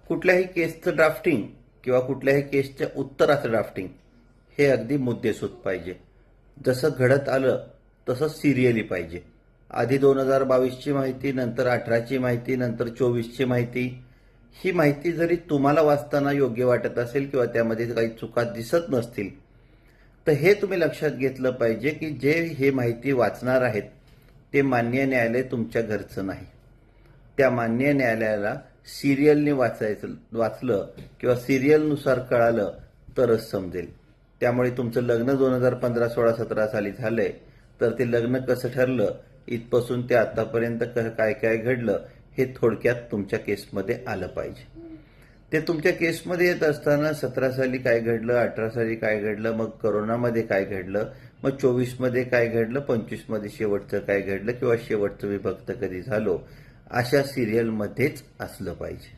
कुठल्याही केसचं ड्राफ्टिंग किंवा कुठल्याही केसच्या उत्तराचं ड्राफ्टिंग हे अगदी मुद्देसूद पाहिजे. जसं घडत आलं तसं सिरियली पाहिजे. आधी 2022ची माहिती, नंतर 18ची माहिती, नंतर 24ची माहिती. ही माहिती जरी तुम्हाला वाचताना योग्य वाटत असेल किंवा त्यामध्ये काही चुका दिसत नसतील, तर हे तुम्ही लक्षात घेतलं पाहिजे की जे हे माहिती वाचणार आहेत ते मान्य न्यायालय तुमच्या घरचं नाही. त्या मान्य न्यायालयाला सिरियलने वाचलं किंवा सिरियलनुसार कळालं तरच समजेल. त्यामुळे तुमचं लग्न 2015, 16, 17 साली झालंय, तर ते लग्न कसं ठरलं इथपासून ते आतापर्यंत काय काय घडलं हे थोडक्यात तुमच्या केसमध्ये आलं पाहिजे. ते तुमच्या केसमध्ये येत असताना 17 साली काय घडलं, 18 साली काय घडलं, मग कोरोनामध्ये काय घडलं, मग 24मध्ये काय घडलं, 25मध्ये शेवटचं काय घडलं किंवा शेवटचं विभक्त कधी झालो, अशा सिरियलमध्येच असलं पाहिजे.